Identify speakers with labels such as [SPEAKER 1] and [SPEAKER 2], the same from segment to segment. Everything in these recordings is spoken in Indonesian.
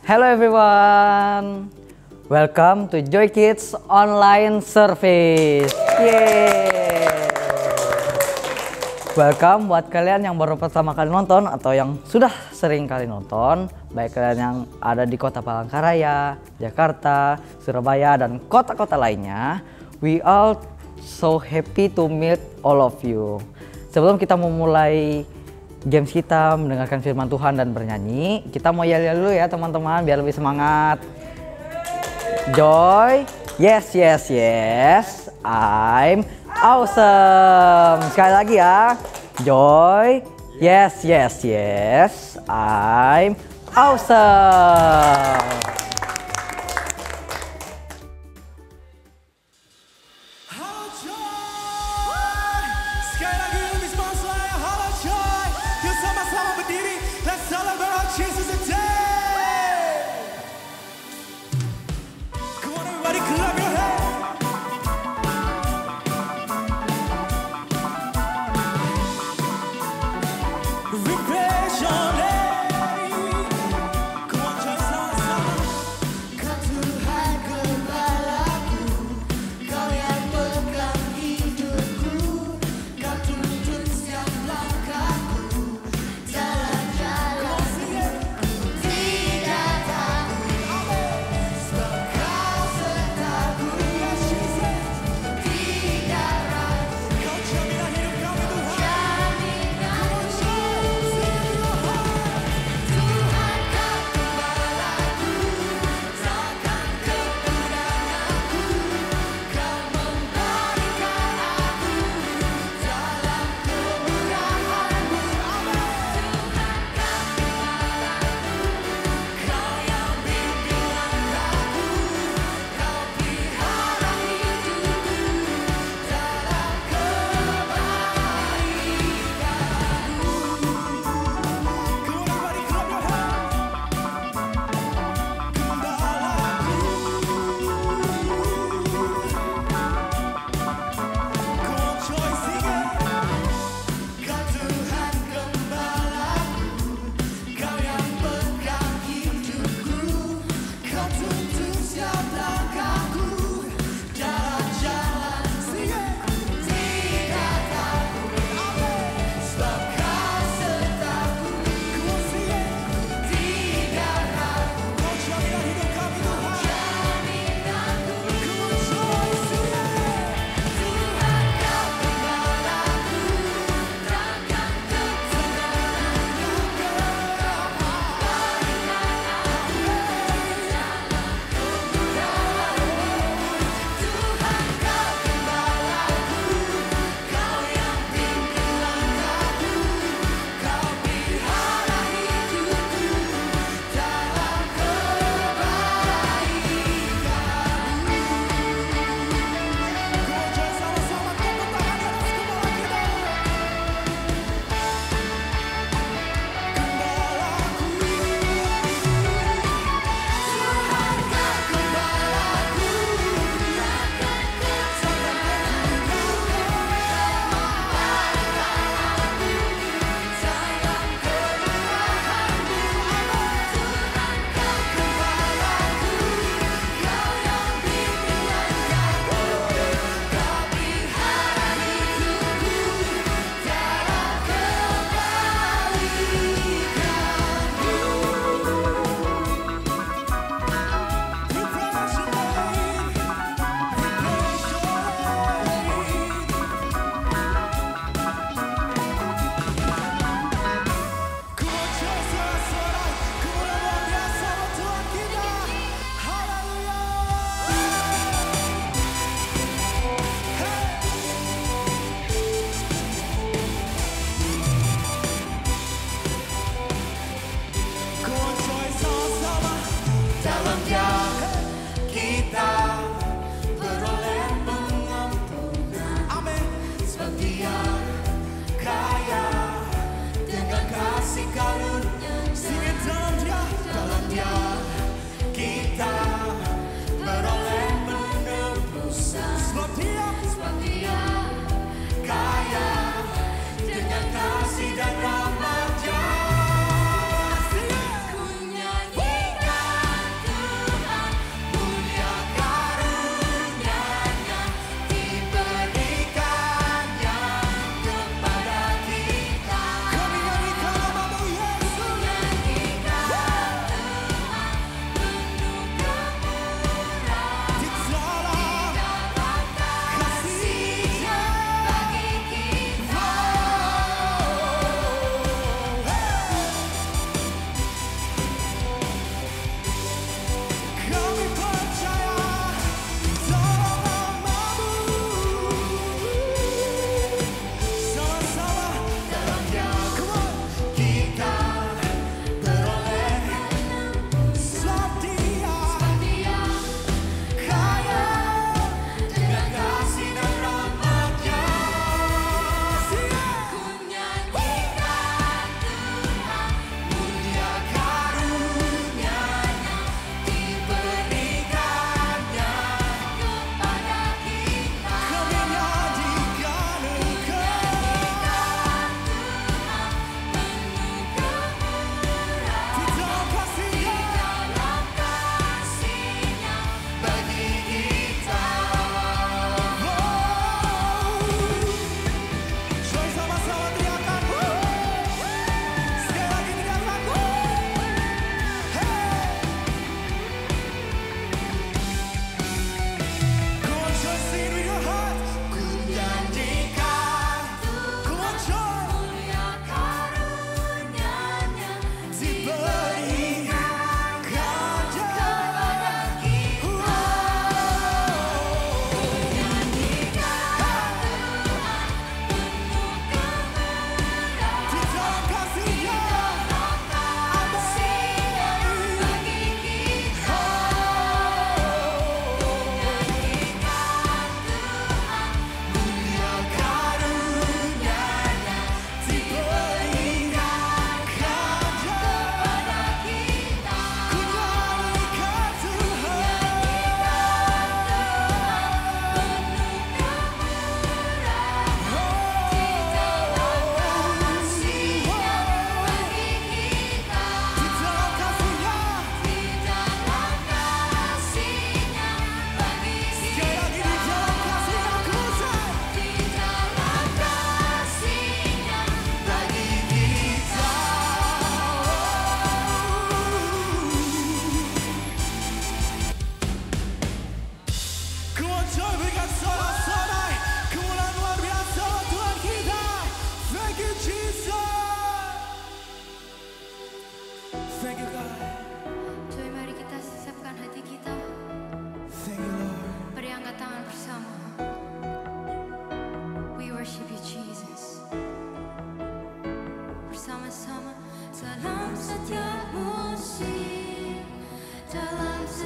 [SPEAKER 1] Hello everyone, welcome to Joy Kids Online Service. Yeay. Welcome buat kalian yang baru pertama kali nonton atau yang sudah sering kali nonton, baik kalian yang ada di Kota Palangkaraya, Jakarta, Surabaya, dan kota-kota lainnya. We all so happy to meet all of you. Sebelum kita memulai games kita, mendengarkan firman Tuhan dan bernyanyi, kita mau yel-yel dulu ya teman-teman biar lebih semangat. Joy, yes yes yes, I'm awesome. Sekali lagi ya. Joy, yes yes yes, I'm awesome.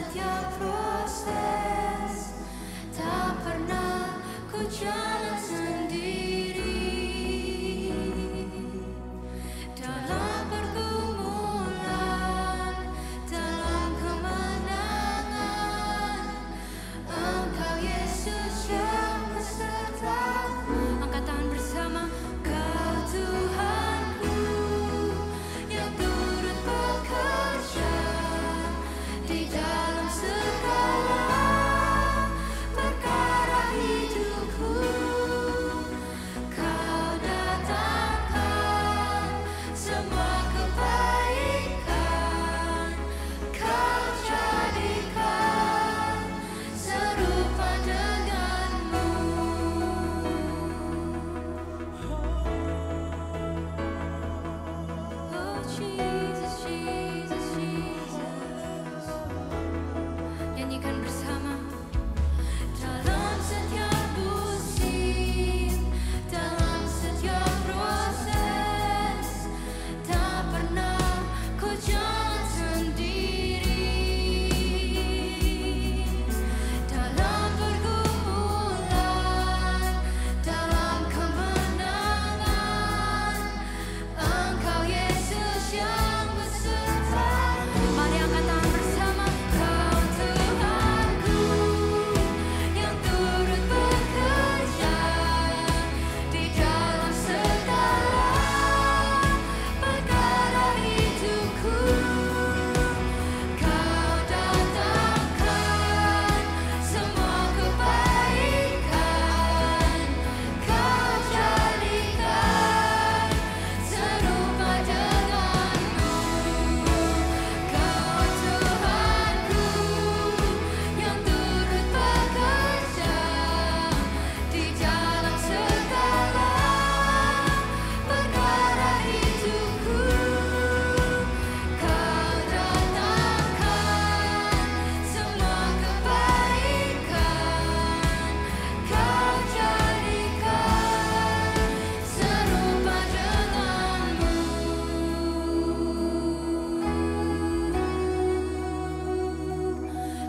[SPEAKER 2] setiap proses, tak pernah ku jalan sendiri. Dalam pergumulan, dalam kemenangan, Engkau Yesus yang beserta. Angkat tangan bersama. Kau Tuhanku yang turut bekerja di dalam segala perkara hidupku. Kau datangkan semua kebaikan, Kau jadikan serupa denganmu. Oh Jesus, Jesus, Jesus. Nyanyikan bersama. Dalam setiap musim, dalam setiap proses, tak pernah ku jalan sendiri. Dalam pergumulan, dalam kemenangan, Engkau Yesus yang beserta. Mari angkat tangan bersama. Kau Tuhanku yang turut bekerja di dalam segala perkara hidupku. Kau datangkan semua kebaikan, Kau jadikan serupa denganmu. Kau Tuhanku yang turut bekerja di dalam segala perkara hidupku. Kau datangkan semua kebaikan, Kau jadikan serupa denganmu.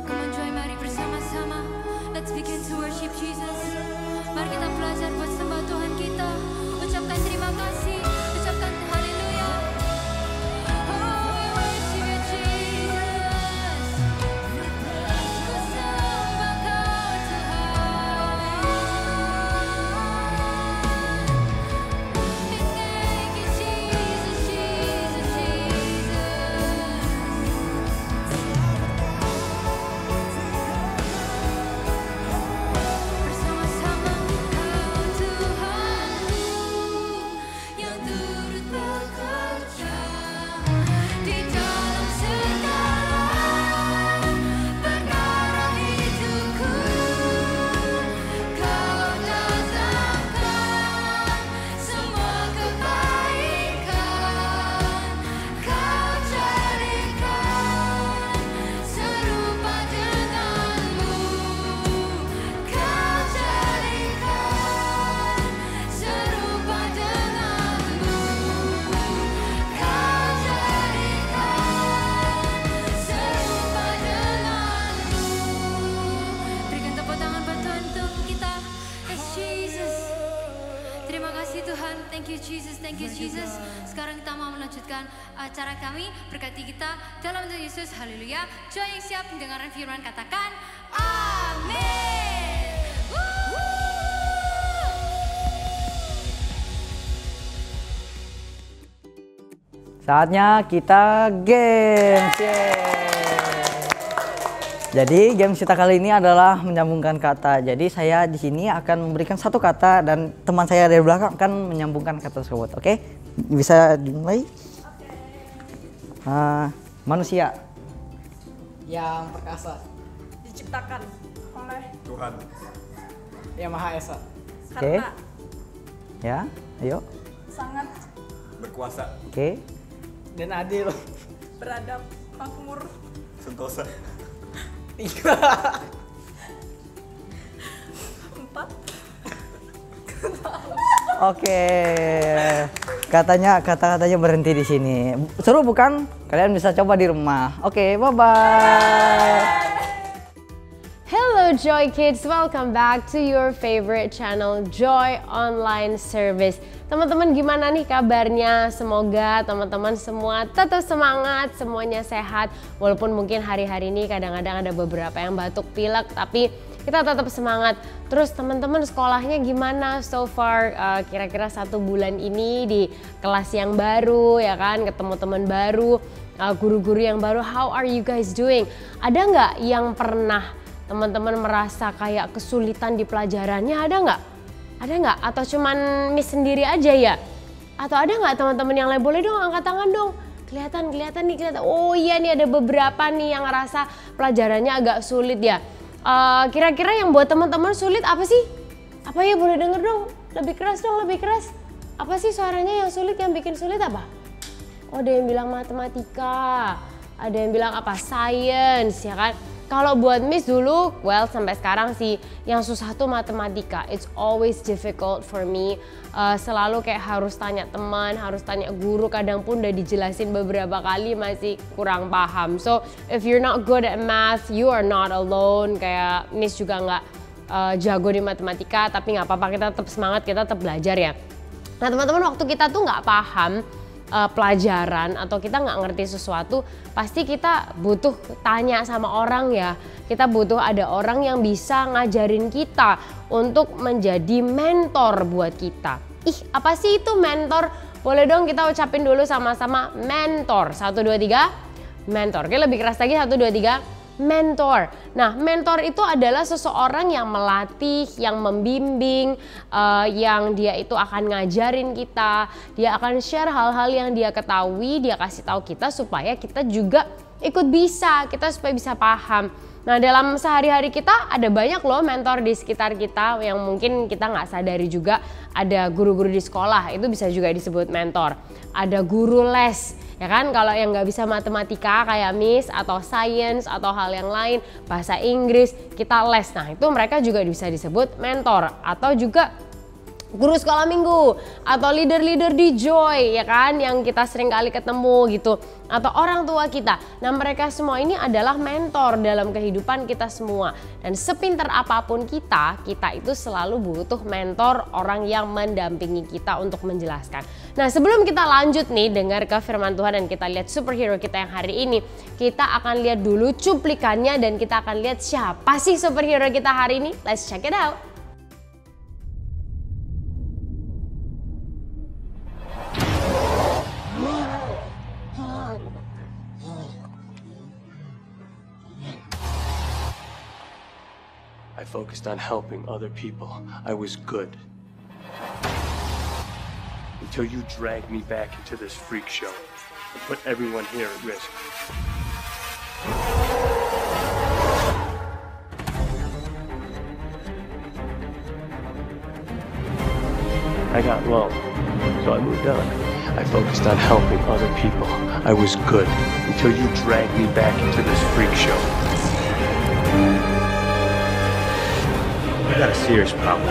[SPEAKER 2] Come on join, mari bersama-sama. Let's begin to worship Jesus. Mari kita belajar buat sembah Tuhan kita. Ucapkan terima kasih, ucapkan haleluya. Oh, we worship you, Jesus. Ku sembah Kau Tuhan. Thank you, Jesus, Jesus, Jesus. Bersama-sama. Kau Tuhanku yang turut bekerja di dalam segala perkara hidupku. Kau datangkan semua kebaikan, Kau jadikan serupa denganmu. Kau jadikan serupa denganmu. Kau jadikan serupa denganmu. Berikan tepuk tangan buat Tuhan untuk kita. Yes, Jesus. Terima kasih Tuhan. Thank you Jesus, thank you Jesus. Sekarang kita mau melanjutkan acara kami. Berkati kita dalam nama Yesus. Haleluya. Jua yang siap mendengarkan firman katakan amin.
[SPEAKER 1] Saatnya kita games. Yeay. Jadi games kita kali ini adalah menyambungkan kata. Jadi saya di sini akan memberikan satu kata dan teman saya dari belakang akan menyambungkan kata tersebut. Oke? Bisa dimulai? Manusia.
[SPEAKER 3] Yang perkasa,
[SPEAKER 4] Diciptakan oleh
[SPEAKER 5] Tuhan.
[SPEAKER 3] yang Maha Esa,
[SPEAKER 1] Oke.
[SPEAKER 4] karena
[SPEAKER 1] Ya, ayo.
[SPEAKER 4] sangat
[SPEAKER 5] Berkuasa.
[SPEAKER 1] Oke.
[SPEAKER 3] dan adil.
[SPEAKER 4] beradab, makmur,
[SPEAKER 5] Sentosa.
[SPEAKER 3] 3.
[SPEAKER 4] 4.
[SPEAKER 1] Oke. Katanya kata-katanya berhenti di sini. Seru bukan? Kalian bisa coba di rumah. Oke, bye-bye.
[SPEAKER 6] Hello Joy Kids, welcome back to your favorite channel Joy Online Service. Teman-teman gimana nih kabarnya? Semoga teman-teman semua tetap semangat, semuanya sehat. Walaupun mungkin hari-hari ini kadang-kadang ada beberapa yang batuk pilek, tapi kita tetap semangat. Terus teman-teman sekolahnya gimana so far? Kira-kira 1 bulan ini di kelas yang baru ya kan, ketemu teman baru, guru-guru yang baru. How are you guys doing? Ada nggak yang pernah teman-teman merasa kayak kesulitan di pelajarannya, ada nggak? Ada nggak? Atau cuman Miss sendiri aja ya? Atau ada nggak teman-teman yang lain? Boleh dong angkat tangan dong. Kelihatan nih, kelihatan. Oh iya nih ada beberapa nih yang ngerasa pelajarannya agak sulit ya. Kira-kira yang buat teman-teman sulit apa sih? Apa ya, boleh denger dong? Lebih keras dong, lebih keras. Apa sih suaranya yang sulit, yang bikin sulit apa? Oh, ada yang bilang matematika, ada yang bilang apa? Science ya kan? Kalau buat Miss dulu, well sampai sekarang sih yang susah tuh matematika. It's always difficult for me. Selalu kayak harus tanya teman, harus tanya guru. Kadang pun udah dijelasin beberapa kali masih kurang paham. So if you're not good at math, you are not alone. Kayak Miss juga nggak jago di matematika, tapi nggak apa-apa, kita tetap semangat, kita tetap belajar ya. Nah teman-teman, waktu kita tuh nggak paham pelajaran atau kita nggak ngerti sesuatu, pasti kita butuh tanya sama orang ya. Kita butuh ada orang yang bisa ngajarin kita untuk menjadi mentor buat kita. Ih, apa sih itu mentor? Boleh dong kita ucapin dulu sama-sama mentor. 1, 2, 3, mentor. Oke, lebih keras lagi, 1, 2, 3. Mentor. Nah, mentor itu adalah seseorang yang melatih, yang membimbing, yang dia itu akan ngajarin kita, dia akan share hal-hal yang dia ketahui, dia kasih tahu kita supaya kita juga ikut bisa, kita supaya bisa paham. Nah, dalam sehari-hari kita ada banyak loh mentor di sekitar kita yang mungkin kita nggak sadari juga. Ada guru-guru di sekolah, itu bisa juga disebut mentor. Ada guru les, ya kan, kalau yang nggak bisa matematika kayak Miss atau science atau hal yang lain, bahasa Inggris, kita les. Nah itu mereka juga bisa disebut mentor. Atau juga guru sekolah minggu atau leader-leader di Joy ya kan, yang kita sering kali ketemu gitu, atau orang tua kita. Nah mereka semua ini adalah mentor dalam kehidupan kita semua. Dan sepinter apapun kita itu selalu butuh mentor, orang yang mendampingi kita untuk menjelaskan. Nah sebelum kita lanjut nih dengar ke firman Tuhan dan kita lihat superhero kita yang hari ini, kita akan lihat dulu cuplikannya dan kita akan lihat siapa sih superhero kita hari ini. Let's check it out.
[SPEAKER 7] I focused on helping other people. I was good. Until you dragged me back into this freak show and put everyone here at risk. I got low, so I moved on. I focused on helping other people. I was good until you dragged me back into this freak show. I got a serious problem.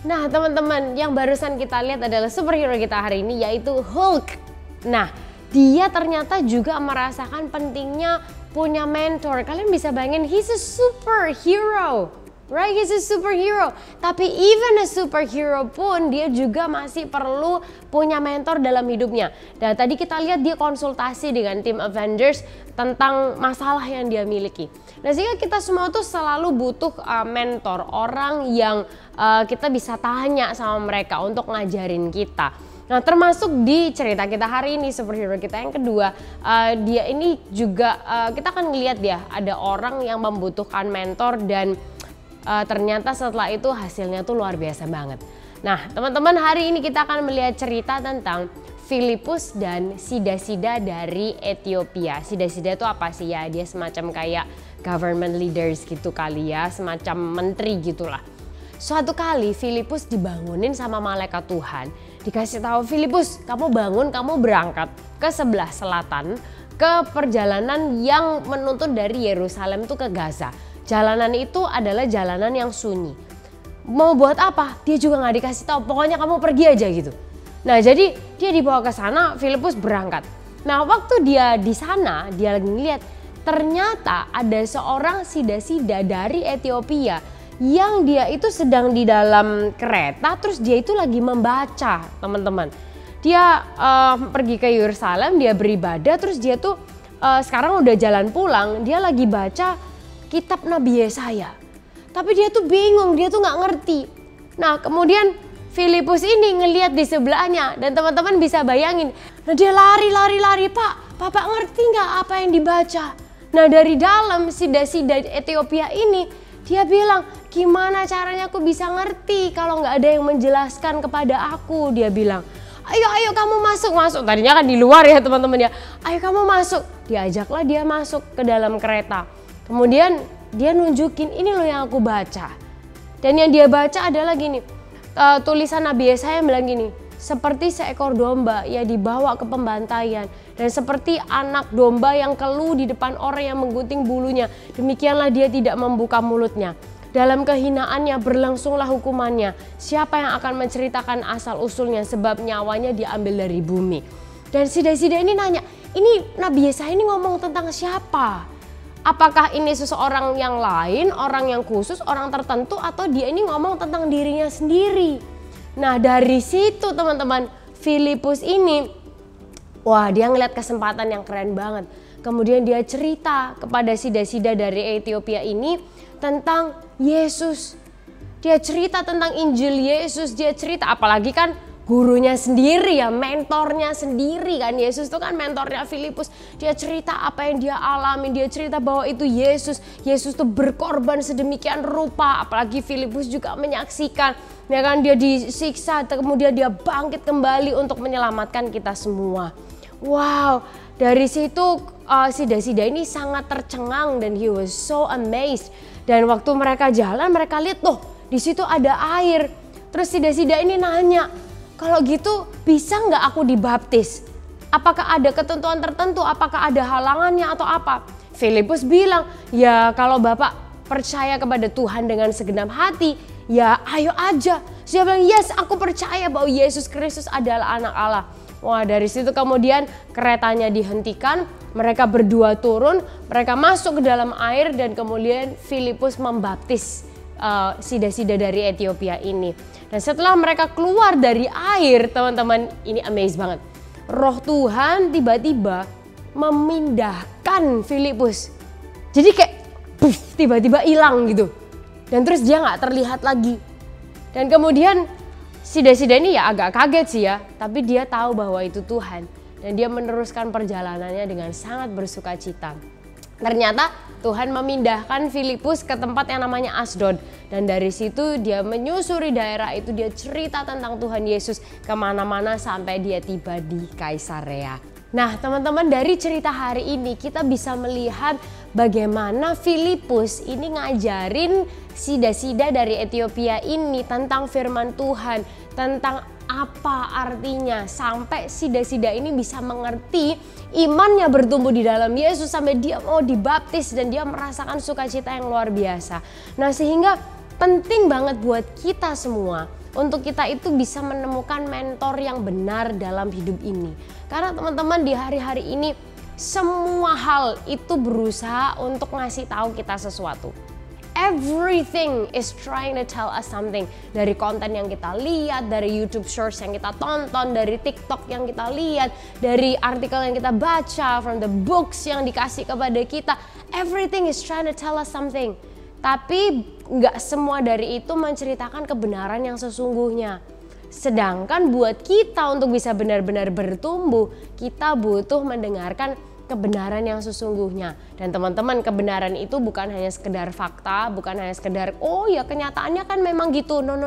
[SPEAKER 6] Nah teman-teman, yang barusan kita lihat adalah superhero kita hari ini, yaitu Hulk. Nah dia ternyata juga merasakan pentingnya punya mentor. Kalian bisa bayangin, he's a superhero, right? He's a superhero. Tapi even a superhero pun dia juga masih perlu punya mentor dalam hidupnya. Dan tadi kita lihat dia konsultasi dengan tim Avengers tentang masalah yang dia miliki. Nah sehingga kita semua tuh selalu butuh mentor, orang yang kita bisa tanya sama mereka untuk ngajarin kita. Nah termasuk di cerita kita hari ini, superhero kita yang kedua, dia ini juga kita akan ngeliat dia ada orang yang membutuhkan mentor dan ternyata setelah itu hasilnya tuh luar biasa banget. Nah teman-teman, hari ini kita akan melihat cerita tentang Filipus dan Sida-Sida dari Ethiopia. Sida-Sida itu apa sih ya? Dia semacam kayak government leaders gitu kali ya, semacam menteri gitulah. Suatu kali Filipus dibangunin sama malaikat Tuhan. Dikasih tahu, Filipus, kamu bangun, kamu berangkat ke sebelah selatan ke perjalanan yang menuntun dari Yerusalem tuh ke Gaza. Jalanan itu adalah jalanan yang sunyi. Mau buat apa? Dia juga nggak dikasih tahu. Pokoknya kamu pergi aja gitu. Nah, jadi dia dibawa ke sana, Filipus berangkat. Nah, waktu dia di sana, dia lagi ngeliat ternyata ada seorang Sida-Sida dari Ethiopia yang dia itu sedang di dalam kereta, terus dia itu lagi membaca, teman-teman. Dia pergi ke Yerusalem, dia beribadah, terus dia tuh sekarang udah jalan pulang, dia lagi baca kitab Nabi Yesaya. Tapi dia tuh bingung, dia tuh nggak ngerti. Nah kemudian Filipus ini ngelihat di sebelahnya, dan teman-teman bisa bayangin, nah dia lari, Pak, Bapak ngerti nggak apa yang dibaca? Nah dari dalam Sida-Sida Ethiopia ini, dia bilang, gimana caranya aku bisa ngerti kalau nggak ada yang menjelaskan kepada aku? Dia bilang, ayo kamu masuk. Tadinya kan di luar ya teman-teman ya. Ayo kamu masuk. Diajaklah dia masuk ke dalam kereta. Kemudian dia nunjukin, ini loh yang aku baca. Dan yang dia baca adalah gini, tulisan Nabi Yesaya bilang gini, seperti seekor domba ia dibawa ke pembantaian, dan seperti anak domba yang keluh di depan orang yang menggunting bulunya, demikianlah dia tidak membuka mulutnya. Dalam kehinaannya berlangsunglah hukumannya. Siapa yang akan menceritakan asal usulnya, sebab nyawanya diambil dari bumi. Dan Sida-Sida ini nanya, ini Nabi Yesaya ini ngomong tentang siapa? Apakah ini seseorang yang lain, orang yang khusus, orang tertentu, atau dia ini ngomong tentang dirinya sendiri? Nah dari situ teman-teman, Filipus ini, wah dia ngeliat kesempatan yang keren banget. Kemudian dia cerita kepada Sida-Sida dari Ethiopia ini tentang Yesus. Dia cerita tentang Injil Yesus, dia cerita, apalagi kan gurunya sendiri ya, mentornya sendiri kan. Yesus itu kan mentornya Filipus. Dia cerita apa yang dia alami, dia cerita bahwa itu Yesus. Yesus tuh berkorban sedemikian rupa, apalagi Filipus juga menyaksikan. Ya kan, dia disiksa, kemudian dia bangkit kembali untuk menyelamatkan kita semua. Wow, dari situ Sida-Sida ini sangat tercengang dan he was so amazed. Dan waktu mereka jalan, mereka lihat tuh di situ ada air. Terus Sida-Sida ini nanya, kalau gitu bisa nggak aku dibaptis? Apakah ada ketentuan tertentu? Apakah ada halangannya atau apa? Filipus bilang, ya kalau Bapak percaya kepada Tuhan dengan segenap hati, ya ayo aja. Dia bilang, yes aku percaya bahwa Yesus Kristus adalah anak Allah. Wah dari situ kemudian keretanya dihentikan, mereka berdua turun, mereka masuk ke dalam air, dan kemudian Filipus membaptis Sida-Sida dari Ethiopia ini. Dan setelah mereka keluar dari air, teman-teman, ini amazing banget. Roh Tuhan tiba-tiba memindahkan Filipus. Jadi kayak puff, tiba-tiba hilang gitu. Dan terus dia nggak terlihat lagi. Dan kemudian Sida-Sida ini ya agak kaget sih ya, tapi dia tahu bahwa itu Tuhan. Dan dia meneruskan perjalanannya dengan sangat bersuka cita. Ternyata Tuhan memindahkan Filipus ke tempat yang namanya Asdod. Dan dari situ dia menyusuri daerah itu, dia cerita tentang Tuhan Yesus kemana-mana sampai dia tiba di Kaisarea. Nah teman-teman, dari cerita hari ini kita bisa melihat bagaimana Filipus ini ngajarin Sida-Sida dari Ethiopia ini tentang firman Tuhan, tentang apa artinya, sampai Sida-Sida ini bisa mengerti, imannya bertumbuh di dalam Yesus sampai dia mau dibaptis dan dia merasakan sukacita yang luar biasa. Nah sehingga penting banget buat kita semua untuk kita itu bisa menemukan mentor yang benar dalam hidup ini. Karena teman-teman di hari-hari ini semua hal itu berusaha untuk ngasih tahu kita sesuatu. Everything is trying to tell us something. Dari konten yang kita lihat, dari YouTube Shorts yang kita tonton, dari TikTok yang kita lihat, dari artikel yang kita baca, from the books yang dikasih kepada kita. Everything is trying to tell us something. Tapi nggak semua dari itu menceritakan kebenaran yang sesungguhnya. Sedangkan buat kita untuk bisa benar-benar bertumbuh, kita butuh mendengarkan kebenaran yang sesungguhnya. Dan teman-teman, kebenaran itu bukan hanya sekedar fakta, bukan hanya sekedar oh ya kenyataannya kan memang gitu. No.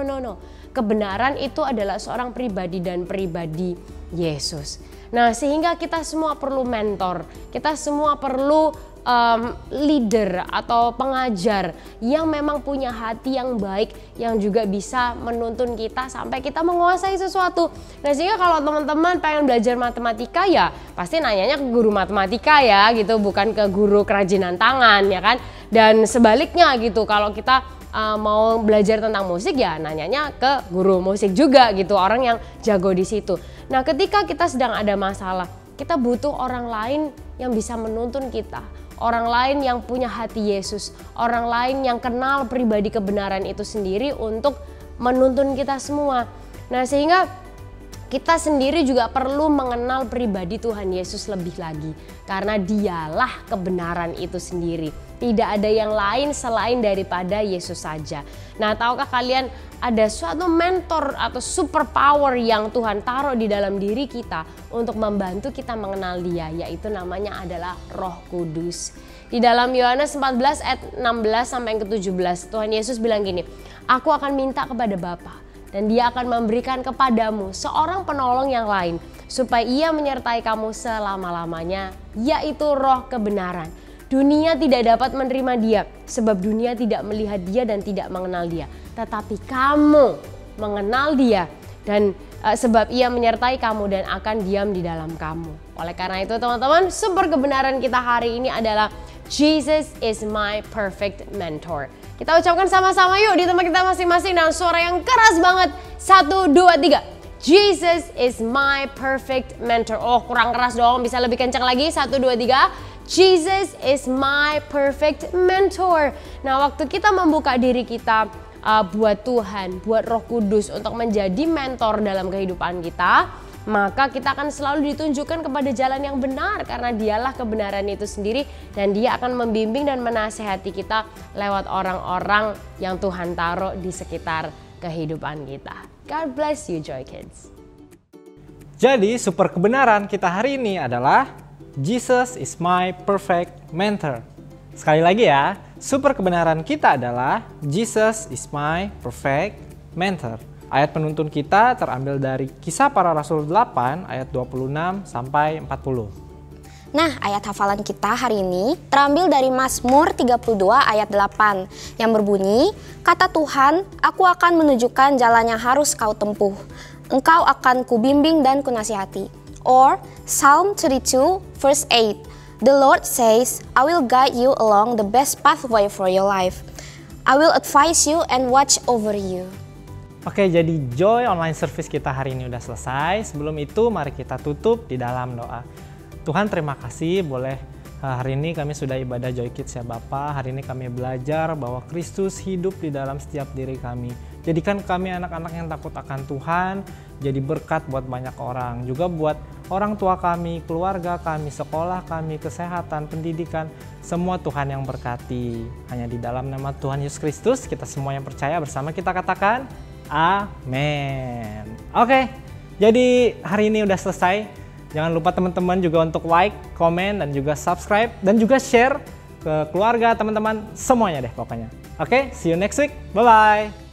[SPEAKER 6] Kebenaran itu adalah seorang pribadi dan pribadi Yesus. Nah, sehingga kita semua perlu mentor, kita semua perlu leader atau pengajar yang memang punya hati yang baik, yang juga bisa menuntun kita sampai kita menguasai sesuatu. Nah, sehingga kalau teman-teman pengen belajar matematika ya pasti nanyanya ke guru matematika ya gitu, bukan ke guru kerajinan tangan ya kan. Dan sebaliknya gitu, kalau kita mau belajar tentang musik ya nanyanya ke guru musik juga gitu, orang yang jago di situ. Nah, ketika kita sedang ada masalah, kita butuh orang lain yang bisa menuntun kita. Orang lain yang punya hati Yesus, orang lain yang kenal pribadi kebenaran itu sendiri untuk menuntun kita semua. Nah, sehingga kita sendiri juga perlu mengenal pribadi Tuhan Yesus lebih lagi. Karena dialah kebenaran itu sendiri. Tidak ada yang lain selain daripada Yesus saja. Nah, tahukah kalian ada suatu mentor atau super power yang Tuhan taruh di dalam diri kita untuk membantu kita mengenal Dia, yaitu namanya adalah Roh Kudus. Di dalam Yohanes 14 ayat 16 sampai ke 17, Tuhan Yesus bilang gini, "Aku akan minta kepada Bapa dan Dia akan memberikan kepadamu seorang penolong yang lain supaya Ia menyertai kamu selama-lamanya, yaitu Roh kebenaran. Dunia tidak dapat menerima Dia sebab dunia tidak melihat Dia dan tidak mengenal Dia. Tetapi kamu mengenal Dia dan sebab Ia menyertai kamu dan akan diam di dalam kamu." Oleh karena itu teman-teman, sumber kebenaran kita hari ini adalah Jesus is my perfect mentor. Kita ucapkan sama-sama yuk di tempat kita masing-masing dengan suara yang keras banget. 1, 2, 3. Jesus is my perfect mentor. Oh, kurang keras dong, bisa lebih kencang lagi. 1, 2, 3. Jesus is my perfect mentor. Nah, waktu kita membuka diri kita buat Tuhan, buat Roh Kudus untuk menjadi mentor dalam kehidupan kita, maka kita akan selalu ditunjukkan kepada jalan yang benar karena Dialah kebenaran itu sendiri dan Dia akan membimbing dan menasehati kita lewat orang-orang yang Tuhan taruh di sekitar kehidupan kita. God bless you, Joy Kids.
[SPEAKER 8] Jadi super kebenaran kita hari ini adalah Jesus is my perfect mentor. Sekali lagi ya, super kebenaran kita adalah Jesus is my perfect mentor. Ayat penuntun kita terambil dari Kisah Para Rasul 8 ayat 26 sampai 40.
[SPEAKER 9] Nah, ayat hafalan kita hari ini terambil dari Mazmur 32 ayat 8 yang berbunyi, "Kata Tuhan, aku akan menunjukkan jalan yang harus kau tempuh. Engkau akan kubimbing dan kunasihati." Or Psalm 32 verse 8, "The Lord says, I will guide you along the best pathway for your life. I will advise you and watch over you."
[SPEAKER 8] Oke, jadi Joy online service kita hari ini udah selesai. Sebelum itu mari kita tutup di dalam doa. Tuhan, terima kasih boleh hari ini kami sudah ibadah Joy Kids ya Bapa. Hari ini kami belajar bahwa Kristus hidup di dalam setiap diri kami. Jadikan kami anak-anak yang takut akan Tuhan, jadi berkat buat banyak orang. Juga buat orang tua kami, keluarga kami, sekolah kami, kesehatan, pendidikan. Semua Tuhan yang berkati. Hanya di dalam nama Tuhan Yesus Kristus kita semua yang percaya bersama kita katakan amin. Oke, jadi hari ini udah selesai. Jangan lupa teman-teman juga untuk like, komen, dan juga subscribe. Dan juga share ke keluarga, teman-teman, semuanya deh pokoknya. Oke, see you next week. Bye-bye.